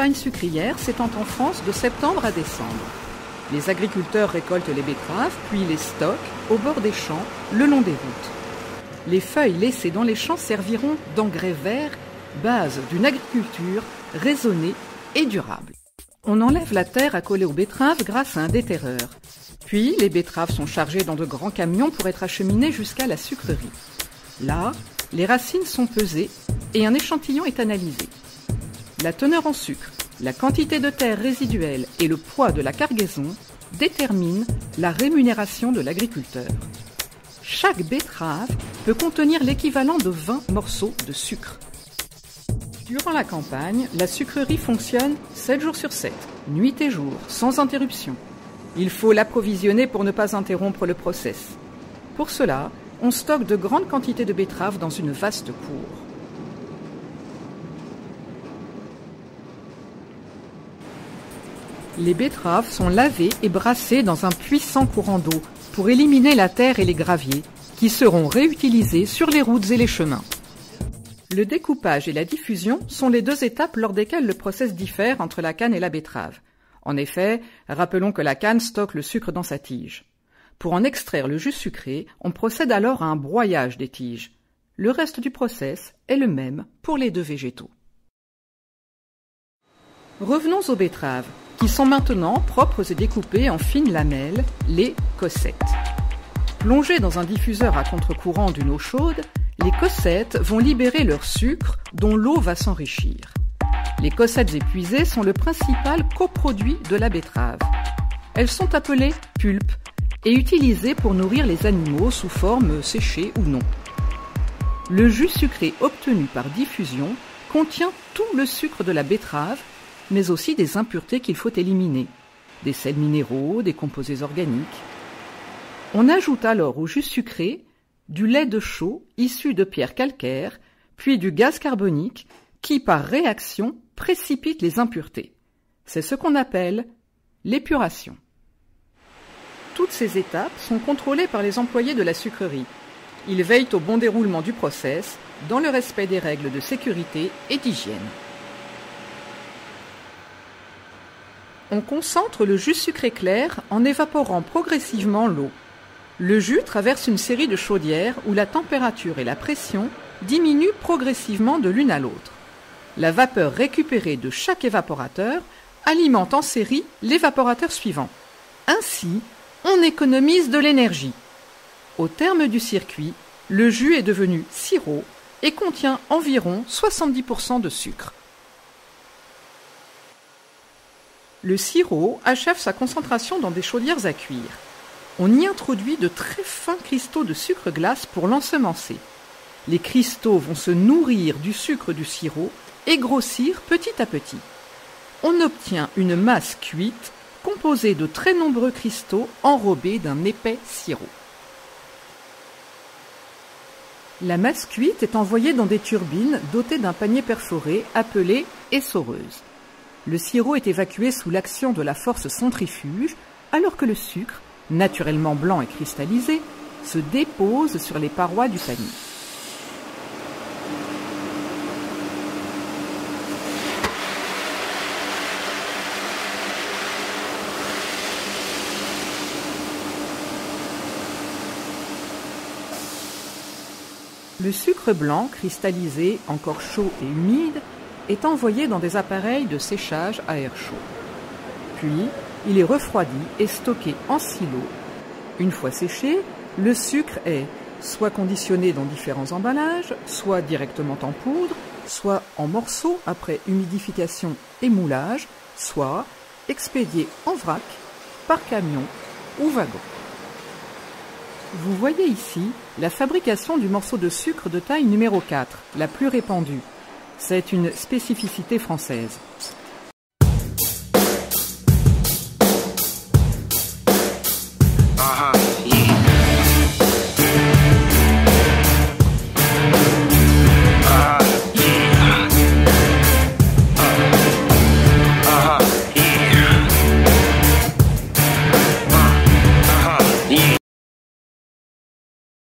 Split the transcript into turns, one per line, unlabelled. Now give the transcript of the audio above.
campagne sucrière s'étend en France de septembre à décembre. Les agriculteurs récoltent les betteraves, puis les stockent au bord des champs, le long des routes. Les feuilles laissées dans les champs serviront d'engrais verts, base d'une agriculture raisonnée et durable. On enlève la terre accolée aux betteraves grâce à un déterreur. Puis, les betteraves sont chargées dans de grands camions pour être acheminées jusqu'à la sucrerie. Là, les racines sont pesées et un échantillon est analysé. La teneur en sucre, la quantité de terre résiduelle et le poids de la cargaison déterminent la rémunération de l'agriculteur. Chaque betterave peut contenir l'équivalent de 20 morceaux de sucre. Durant la campagne, la sucrerie fonctionne 7 jours sur 7, nuit et jour, sans interruption. Il faut l'approvisionner pour ne pas interrompre le process. Pour cela, on stocke de grandes quantités de betteraves dans une vaste cour. Les betteraves sont lavées et brassées dans un puissant courant d'eau pour éliminer la terre et les graviers qui seront réutilisés sur les routes et les chemins. Le découpage et la diffusion sont les deux étapes lors desquelles le process diffère entre la canne et la betterave. En effet, rappelons que la canne stocke le sucre dans sa tige. Pour en extraire le jus sucré, on procède alors à un broyage des tiges. Le reste du process est le même pour les deux végétaux. Revenons aux betteraves, qui sont maintenant propres et découpées en fines lamelles, les cossettes. Plongées dans un diffuseur à contre-courant d'une eau chaude, les cossettes vont libérer leur sucre dont l'eau va s'enrichir. Les cossettes épuisées sont le principal coproduit de la betterave. Elles sont appelées pulpes et utilisées pour nourrir les animaux sous forme séchée ou non. Le jus sucré obtenu par diffusion contient tout le sucre de la betterave, mais aussi des impuretés qu'il faut éliminer, des sels minéraux, des composés organiques. On ajoute alors au jus sucré du lait de chaux issu de pierres calcaires, puis du gaz carbonique qui, par réaction, précipite les impuretés. C'est ce qu'on appelle l'épuration. Toutes ces étapes sont contrôlées par les employés de la sucrerie. Ils veillent au bon déroulement du process, dans le respect des règles de sécurité et d'hygiène. On concentre le jus sucré clair en évaporant progressivement l'eau. Le jus traverse une série de chaudières où la température et la pression diminuent progressivement de l'une à l'autre. La vapeur récupérée de chaque évaporateur alimente en série l'évaporateur suivant. Ainsi, on économise de l'énergie. Au terme du circuit, le jus est devenu sirop et contient environ 70% de sucre. Le sirop achève sa concentration dans des chaudières à cuire. On y introduit de très fins cristaux de sucre glace pour l'ensemencer. Les cristaux vont se nourrir du sucre du sirop et grossir petit à petit. On obtient une masse cuite composée de très nombreux cristaux enrobés d'un épais sirop. La masse cuite est envoyée dans des turbines dotées d'un panier perforé appelé essoreuse. Le sirop est évacué sous l'action de la force centrifuge, alors que le sucre, naturellement blanc et cristallisé, se dépose sur les parois du panier. Le sucre blanc, cristallisé, encore chaud et humide, est envoyé dans des appareils de séchage à air chaud. Puis, il est refroidi et stocké en silo. Une fois séché, le sucre est soit conditionné dans différents emballages, soit directement en poudre, soit en morceaux après humidification et moulage, soit expédié en vrac, par camion ou wagon. Vous voyez ici la fabrication du morceau de sucre de taille numéro 4, la plus répandue. C'est une spécificité française.